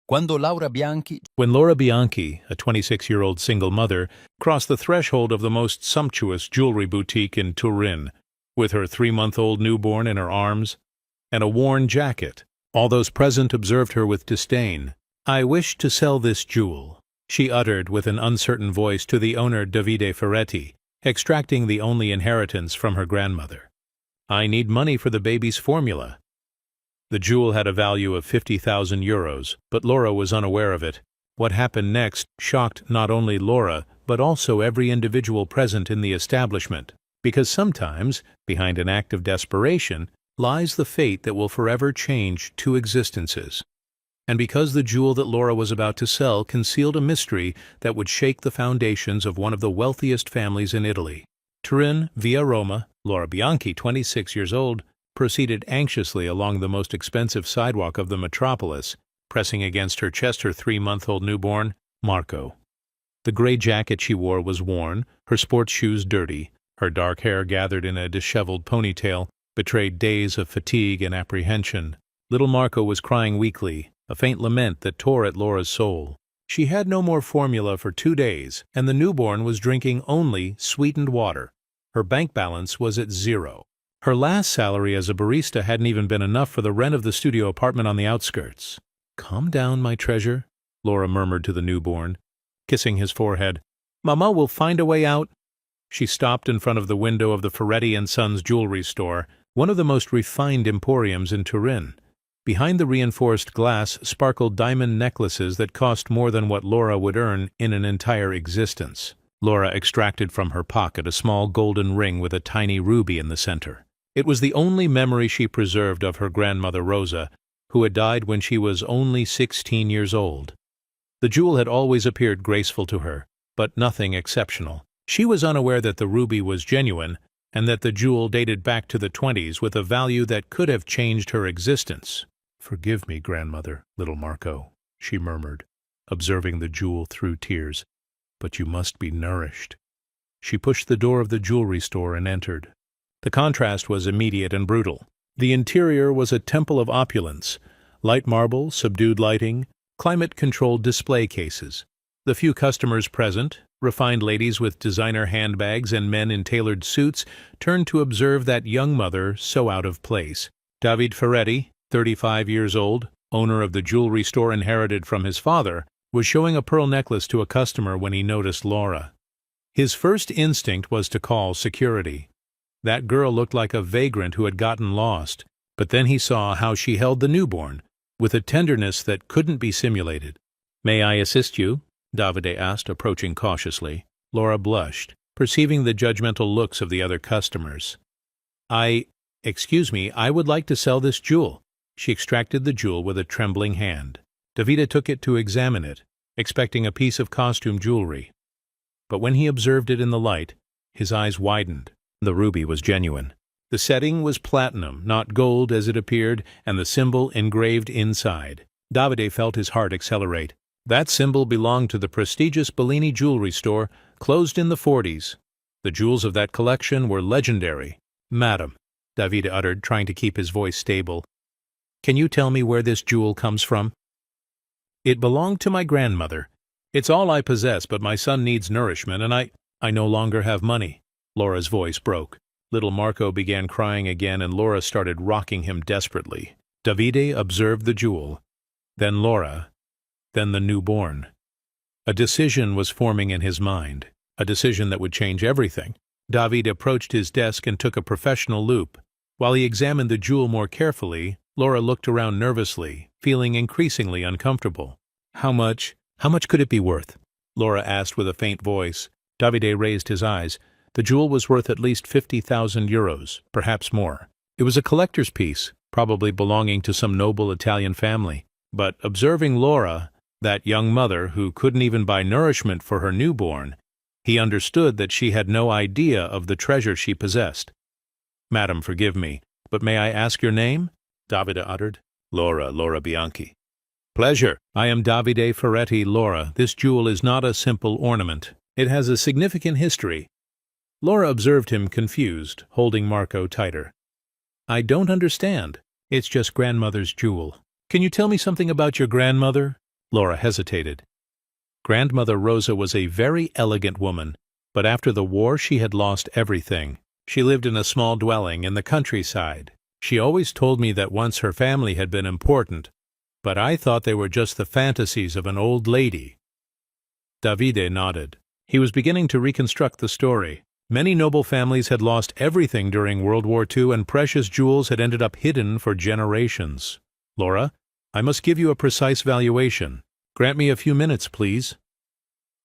When Laura Bianchi, a 26-year-old single mother, crossed the threshold of the most sumptuous jewelry boutique in Turin, with her 3-month-old newborn in her arms and a worn jacket, all those present observed her with disdain. "I wish to sell this jewel," she uttered with an uncertain voice to the owner Davide Ferretti, extracting the only inheritance from her grandmother. "I need money for the baby's formula." The jewel had a value of 50,000 euros, but Laura was unaware of it. What happened next shocked not only Laura, but also every individual present in the establishment, because sometimes, behind an act of desperation, lies the fate that will forever change two existences. And because the jewel that Laura was about to sell concealed a mystery that would shake the foundations of one of the wealthiest families in Italy. Turin, via Roma, Laura Bianchi, 26 years old, proceeded anxiously along the most expensive sidewalk of the metropolis, pressing against her chest her 3-month-old newborn, Marco. The gray jacket she wore was worn, her sports shoes dirty, her dark hair gathered in a disheveled ponytail betrayed days of fatigue and apprehension. Little Marco was crying weakly, a faint lament that tore at Laura's soul. She had no more formula for 2 days, and the newborn was drinking only sweetened water. Her bank balance was at 0. Her last salary as a barista hadn't even been enough for the rent of the studio apartment on the outskirts. "Calm down, my treasure," Laura murmured to the newborn, kissing his forehead. "Mama will find a way out." She stopped in front of the window of the Ferretti & Sons jewelry store, one of the most refined emporiums in Turin. Behind the reinforced glass sparkled diamond necklaces that cost more than what Laura would earn in an entire existence. Laura extracted from her pocket a small golden ring with a tiny ruby in the center. It was the only memory she preserved of her grandmother Rosa, who had died when she was only 16 years old. The jewel had always appeared graceful to her, but nothing exceptional. She was unaware that the ruby was genuine, and that the jewel dated back to the 20s with a value that could have changed her existence. "Forgive me, grandmother, little Marco," she murmured, observing the jewel through tears. "But you must be nourished." She pushed the door of the jewelry store and entered. The contrast was immediate and brutal. The interior was a temple of opulence: light marble, subdued lighting, climate-controlled display cases. The few customers present, refined ladies with designer handbags and men in tailored suits, turned to observe that young mother so out of place. Davide Ferretti, 35 years old, owner of the jewelry store inherited from his father, was showing a pearl necklace to a customer when he noticed Laura. His first instinct was to call security. That girl looked like a vagrant who had gotten lost, but then he saw how she held the newborn, with a tenderness that couldn't be simulated. "May I assist you?" Davide asked, approaching cautiously. Laura blushed, perceiving the judgmental looks of the other customers. Excuse me, I would like to sell this jewel." She extracted the jewel with a trembling hand. Davide took it to examine it, expecting a piece of costume jewelry. But when he observed it in the light, his eyes widened. The ruby was genuine. The setting was platinum, not gold as it appeared, and the symbol engraved inside. Davide felt his heart accelerate. That symbol belonged to the prestigious Bellini jewelry store, closed in the 40s. The jewels of that collection were legendary. "Madam," Davide uttered, trying to keep his voice stable, "can you tell me where this jewel comes from?" "It belonged to my grandmother. It's all I possess, but my son needs nourishment, and I no longer have money." Laura's voice broke. Little Marco began crying again, and Laura started rocking him desperately. Davide observed the jewel, then Laura, then the newborn. A decision was forming in his mind, a decision that would change everything. Davide approached his desk and took a professional loupe. While he examined the jewel more carefully, Laura looked around nervously, feeling increasingly uncomfortable. How much could it be worth?" Laura asked with a faint voice. Davide raised his eyes. The jewel was worth at least 50,000 euros, perhaps more. It was a collector's piece, probably belonging to some noble Italian family. But observing Laura, that young mother who couldn't even buy nourishment for her newborn, he understood that she had no idea of the treasure she possessed. "Madam, forgive me, but may I ask your name?" Davide uttered. Laura Bianchi." "Pleasure. I am Davide Ferretti, Laura. This jewel is not a simple ornament. It has a significant history." Laura observed him confused, holding Marco tighter. "I don't understand. It's just grandmother's jewel." "Can you tell me something about your grandmother?" Laura hesitated. Grandmother Rosa was a very elegant woman, but after the war she had lost everything. She lived in a small dwelling in the countryside. She always told me that once her family had been important, but I thought they were just the fantasies of an old lady. Davide nodded. He was beginning to reconstruct the story. Many noble families had lost everything during World War II, and precious jewels had ended up hidden for generations. Laura, I must give you a precise valuation. Grant me a few minutes, please.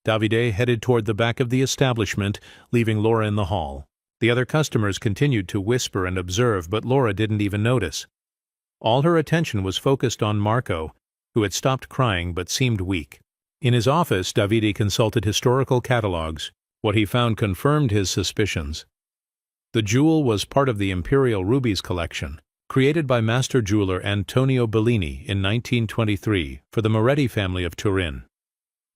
Davide headed toward the back of the establishment, leaving Laura in the hall. The other customers continued to whisper and observe, but Laura didn't even notice. All her attention was focused on Marco, who had stopped crying but seemed weak. In his office, Davide consulted historical catalogs. What he found confirmed his suspicions. The jewel was part of the Imperial Rubies collection, created by master jeweler Antonio Bellini in 1923 for the Moretti family of Turin.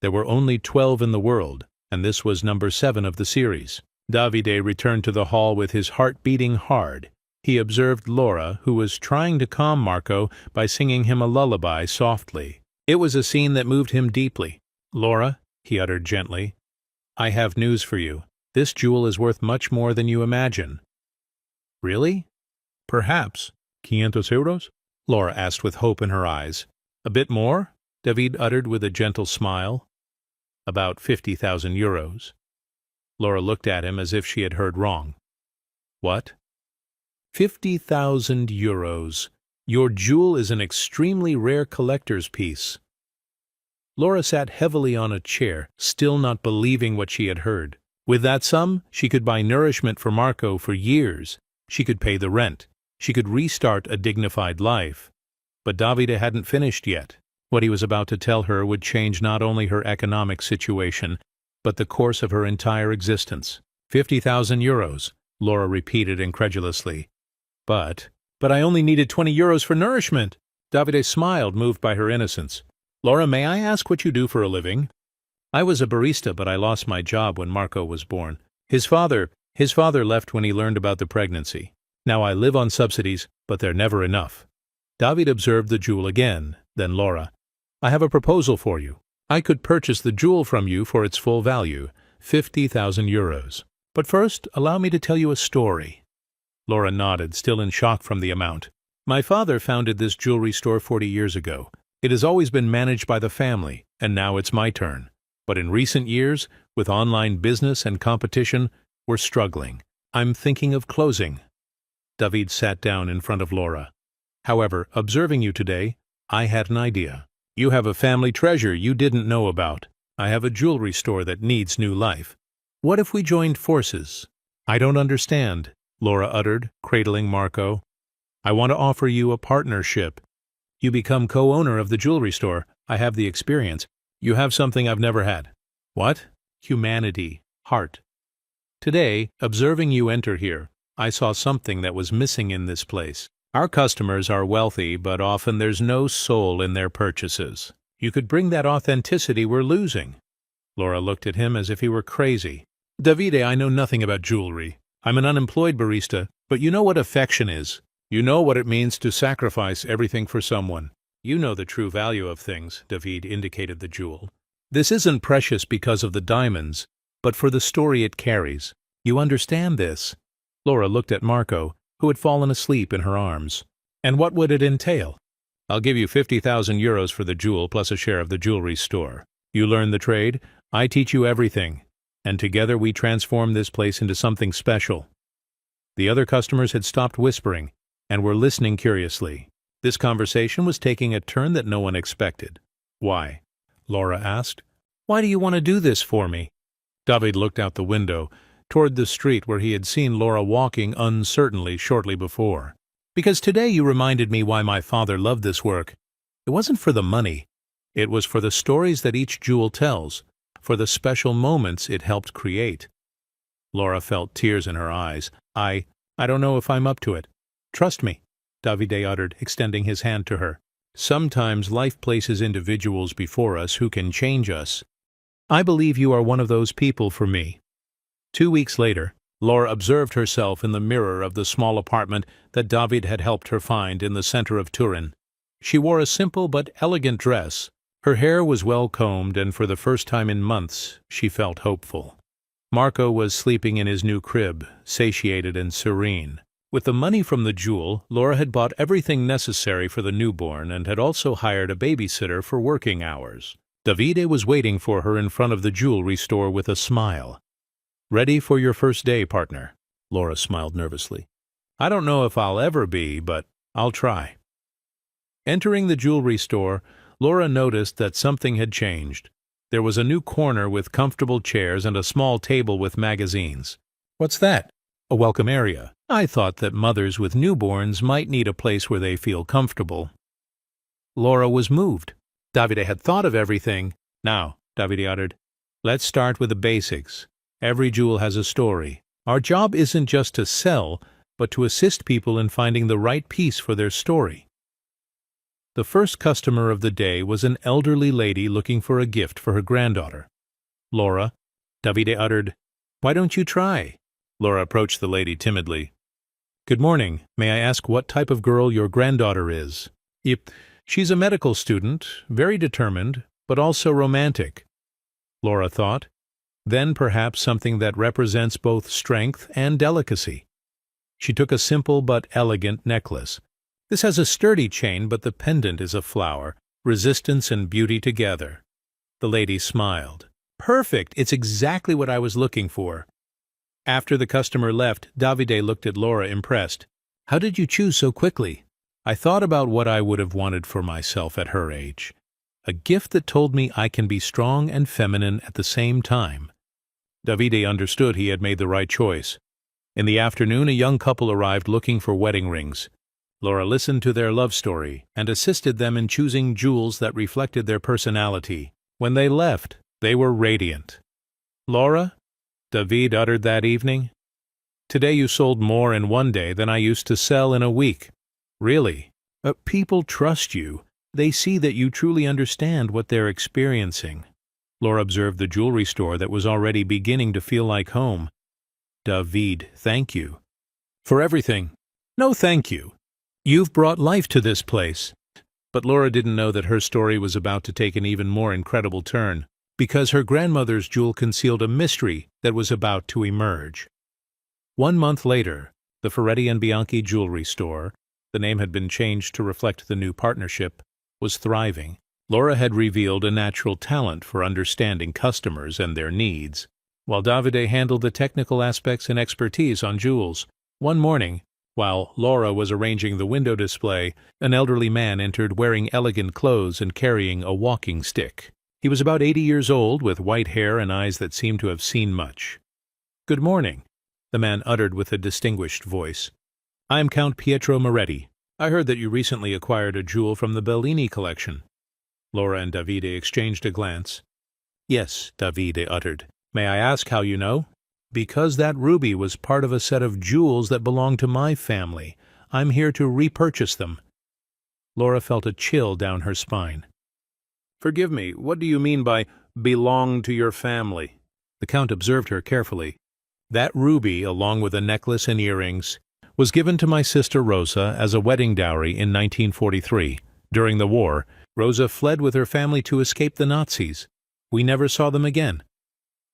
There were only 12 in the world, and this was number 7 of the series. Davide returned to the hall with his heart beating hard. He observed Laura, who was trying to calm Marco by singing him a lullaby softly. It was a scene that moved him deeply. "Laura," he uttered gently, "I have news for you. This jewel is worth much more than you imagine." "Really?" "Perhaps." "500 euros?" Laura asked with hope in her eyes. "A bit more?" David uttered with a gentle smile. "About 50,000 euros. Laura looked at him as if she had heard wrong. "What?" 50,000 euros. Your jewel is an extremely rare collector's piece." Laura sat heavily on a chair, still not believing what she had heard. With that sum, she could buy nourishment for Marco for years. She could pay the rent. She could restart a dignified life. But Davide hadn't finished yet. What he was about to tell her would change not only her economic situation, but the course of her entire existence. 50,000 euros, Laura repeated incredulously. But I only needed 20 euros for nourishment." Davide smiled, moved by her innocence. "Laura, may I ask what you do for a living?" "I was a barista, but I lost my job when Marco was born. His father left when he learned about the pregnancy. Now I live on subsidies, but they're never enough." David observed the jewel again, then Laura. "I have a proposal for you. I could purchase the jewel from you for its full value, 50,000 euros. But first, allow me to tell you a story." Laura nodded, still in shock from the amount. "My father founded this jewelry store 40 years ago. It has always been managed by the family, and now it's my turn. But in recent years, with online business and competition, we're struggling. I'm thinking of closing." David sat down in front of Laura. "However, observing you today, I had an idea. You have a family treasure you didn't know about. I have a jewelry store that needs new life. What if we joined forces?" "I don't understand," Laura uttered, cradling Marco. "I want to offer you a partnership. You become co-owner of the jewelry store. I have the experience. You have something I've never had." "What?" "Humanity. Heart. Today, observing you enter here, I saw something that was missing in this place. Our customers are wealthy, but often there's no soul in their purchases. You could bring that authenticity we're losing." Laura looked at him as if he were crazy. "Davide, I know nothing about jewelry. I'm an unemployed barista, but you know what affection is. You know what it means to sacrifice everything for someone. You know the true value of things," David indicated the jewel. "This isn't precious because of the diamonds, but for the story it carries. You understand this?" Laura looked at Marco, who had fallen asleep in her arms. "And what would it entail?" "I'll give you 50,000 euros for the jewel plus a share of the jewelry store. You learn the trade, I teach you everything, and together we transform this place into something special." The other customers had stopped whispering and were listening curiously. This conversation was taking a turn that no one expected. "Why?" Laura asked. "Why do you want to do this for me?" David looked out the window, toward the street where he had seen Laura walking uncertainly shortly before. "Because today you reminded me why my father loved this work. It wasn't for the money. It was for the stories that each jewel tells, for the special moments it helped create." Laura felt tears in her eyes. I don't know if I'm up to it." "Trust me," Davide uttered, extending his hand to her. "Sometimes life places individuals before us who can change us. I believe you are one of those people for me." 2 weeks later, Laura observed herself in the mirror of the small apartment that David had helped her find in the center of Turin. She wore a simple but elegant dress, Her hair was well combed, and for the first time in months she felt hopeful. Marco was sleeping in his new crib, satiated and serene. With the money from the jewel, Laura had bought everything necessary for the newborn and had also hired a babysitter for working hours. Davide was waiting for her in front of the jewelry store with a smile. "Ready for your first day, partner?" Laura smiled nervously. "I don't know if I'll ever be, but I'll try." Entering the jewelry store, Laura noticed that something had changed. There was a new corner with comfortable chairs and a small table with magazines. "What's that?" "A welcome area. I thought that mothers with newborns might need a place where they feel comfortable." Laura was moved. Davide had thought of everything. "Now," Davide uttered, "let's start with the basics. Every jewel has a story. Our job isn't just to sell, but to assist people in finding the right piece for their story." The first customer of the day was an elderly lady looking for a gift for her granddaughter. "Laura," Davide uttered, "why don't you try?" Laura approached the lady timidly. "Good morning. May I ask what type of girl your granddaughter is?" "Yep. She's a medical student, very determined, but also romantic." Laura thought. Then perhaps something that represents both strength and delicacy. She took a simple but elegant necklace. "This has a sturdy chain, but the pendant is a flower, resistance and beauty together." The lady smiled. "Perfect! It's exactly what I was looking for." After the customer left, Davide looked at Laura impressed. "How did you choose so quickly?" "I thought about what I would have wanted for myself at her age. A gift that told me I can be strong and feminine at the same time." Davide understood he had made the right choice. In the afternoon, a young couple arrived looking for wedding rings. Laura listened to their love story and assisted them in choosing jewels that reflected their personality. When they left, they were radiant. "Laura," David uttered that evening, "today you sold more in one day than I used to sell in a week." "Really? People trust you. They see that you truly understand what they're experiencing." Laura observed the jewelry store that was already beginning to feel like home. "David, thank you." "For everything." "No, thank you. You've brought life to this place." But Laura didn't know that her story was about to take an even more incredible turn, because her grandmother's jewel concealed a mystery that was about to emerge. 1 month later, the Ferretti and Bianchi jewelry store, the name had been changed to reflect the new partnership, was thriving. Laura had revealed a natural talent for understanding customers and their needs, while Davide handled the technical aspects and expertise on jewels. One morning, while Laura was arranging the window display, an elderly man entered wearing elegant clothes and carrying a walking stick. He was about 80 years old, with white hair and eyes that seemed to have seen much. "Good morning," the man uttered with a distinguished voice. "I am Count Pietro Moretti. I heard that you recently acquired a jewel from the Bellini collection." Laura and Davide exchanged a glance. "Yes," Davide uttered. "May I ask how you know?" "Because that ruby was part of a set of jewels that belonged to my family. I'm here to repurchase them." Laura felt a chill down her spine. "Forgive me, what do you mean by belong to your family?" The Count observed her carefully. "That ruby, along with a necklace and earrings, was given to my sister Rosa as a wedding dowry in 1943. During the war, Rosa fled with her family to escape the Nazis. We never saw them again."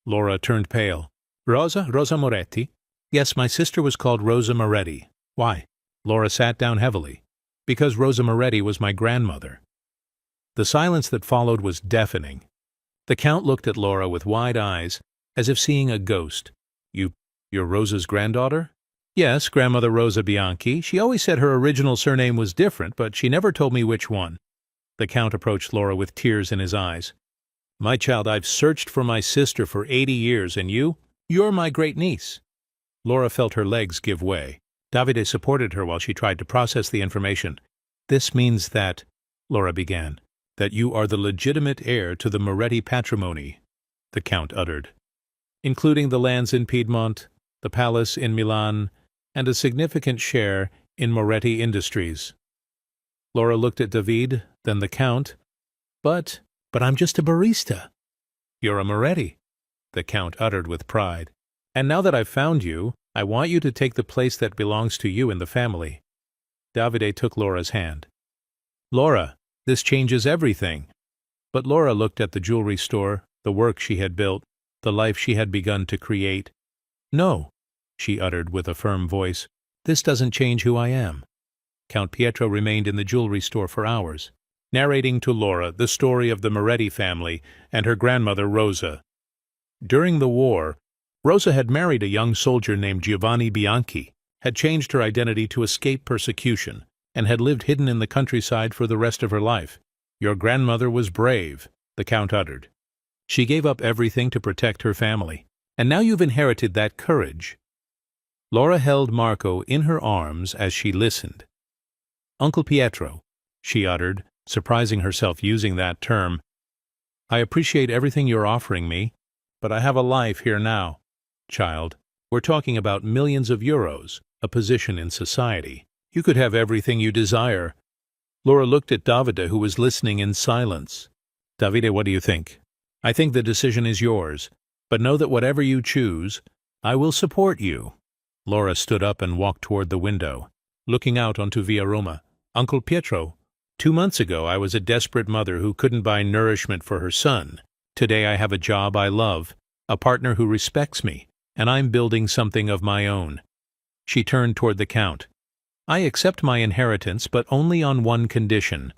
Laura turned pale. Rosa Moretti?" "Yes, my sister was called Rosa Moretti." "Why?" Laura sat down heavily. "Because Rosa Moretti was my grandmother." The silence that followed was deafening. The Count looked at Laura with wide eyes, as if seeing a ghost. You're Rosa's granddaughter?" "Yes, Grandmother Rosa Bianchi. She always said her original surname was different, but she never told me which one." The Count approached Laura with tears in his eyes. "My child, I've searched for my sister for 80 years, and you're my great-niece." Laura felt her legs give way. Davide supported her while she tried to process the information. "This means that," Laura began, "that you are the legitimate heir to the Moretti patrimony," the Count uttered, "including the lands in Piedmont, the palace in Milan, and a significant share in Moretti Industries." Laura looked at David, then the Count. But I'm just a barista." "You're a Moretti," the Count uttered with pride. "And now that I've found you, I want you to take the place that belongs to you in the family." Davide took Laura's hand. "Laura, this changes everything." But Laura looked at the jewelry store, the work she had built, the life she had begun to create. "No," she uttered with a firm voice, "this doesn't change who I am." Count Pietro remained in the jewelry store for hours, narrating to Laura the story of the Moretti family and her grandmother Rosa. During the war, Rosa had married a young soldier named Giovanni Bianchi, had changed her identity to escape persecution, and had lived hidden in the countryside for the rest of her life. "Your grandmother was brave," the Count uttered. "She gave up everything to protect her family, and now you've inherited that courage." Laura held Marco in her arms as she listened. "Uncle Pietro," she uttered, surprising herself using that term, "I appreciate everything you're offering me, but I have a life here now. Child, we're talking about millions of euros, a position in society. You could have everything you desire." Laura looked at Davide, who was listening in silence. "Davide, what do you think?" "I think the decision is yours, but know that whatever you choose, I will support you." Laura stood up and walked toward the window, looking out onto Via Roma. "Uncle Pietro, 2 months ago I was a desperate mother who couldn't buy nourishment for her son. Today I have a job I love, a partner who respects me, and I'm building something of my own." She turned toward the Count. "I accept my inheritance, but only on one condition."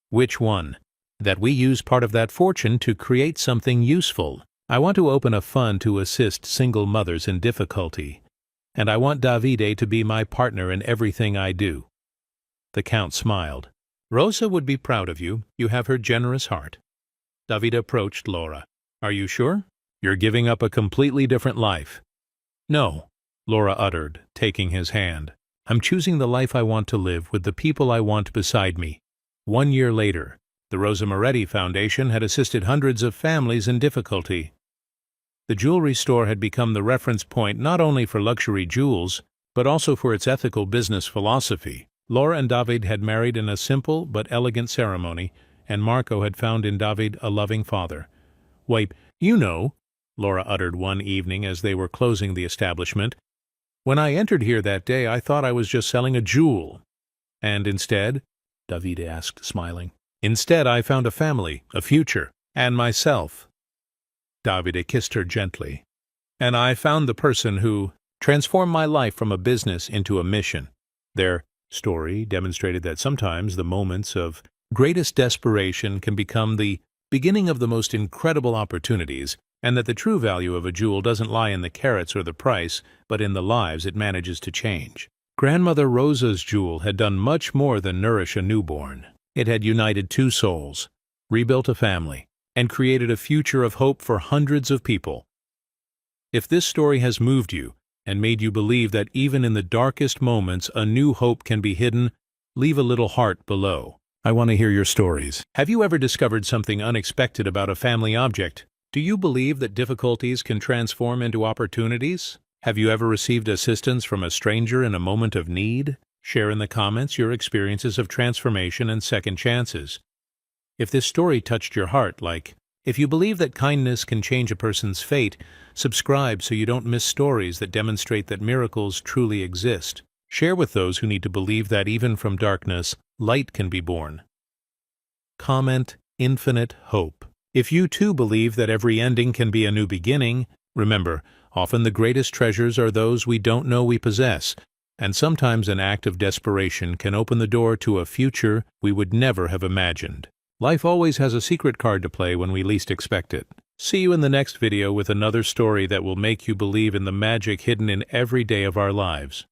"Which one?" "That we use part of that fortune to create something useful. I want to open a fund to assist single mothers in difficulty, and I want Davide to be my partner in everything I do." The Count smiled. "Rosa would be proud of you. You have her generous heart." Davide approached Laura. "Are you sure? You're giving up a completely different life." "No," Laura uttered, taking his hand. "I'm choosing the life I want to live with the people I want beside me." 1 year later, the Rosa Moretti Foundation had assisted hundreds of families in difficulty. The jewelry store had become the reference point not only for luxury jewels, but also for its ethical business philosophy. Laura and David had married in a simple but elegant ceremony, and Marco had found in David a loving father. "Why, you know," Laura uttered one evening as they were closing the establishment, "when I entered here that day I thought I was just selling a jewel." "And instead?" David asked, smiling. "Instead I found a family, a future, and myself." Davide kissed her gently. "And I found the person who transformed my life from a business into a mission." Their story demonstrated that sometimes the moments of greatest desperation can become the beginning of the most incredible opportunities, and that the true value of a jewel doesn't lie in the carats or the price, but in the lives it manages to change. Grandmother Rosa's jewel had done much more than nourish a newborn. It had united 2 souls, rebuilt a family, and created a future of hope for hundreds of people. If this story has moved you and made you believe that even in the darkest moments a new hope can be hidden, leave a little heart below. I want to hear your stories. Have you ever discovered something unexpected about a family object? Do you believe that difficulties can transform into opportunities? Have you ever received assistance from a stranger in a moment of need? Share in the comments your experiences of transformation and second chances. If this story touched your heart, if you believe that kindness can change a person's fate, subscribe so you don't miss stories that demonstrate that miracles truly exist. Share with those who need to believe that even from darkness, light can be born. Comment infinite hope. If you too believe that every ending can be a new beginning, remember, often the greatest treasures are those we don't know we possess, and sometimes an act of desperation can open the door to a future we would never have imagined. Life always has a secret card to play when we least expect it. See you in the next video with another story that will make you believe in the magic hidden in every day of our lives.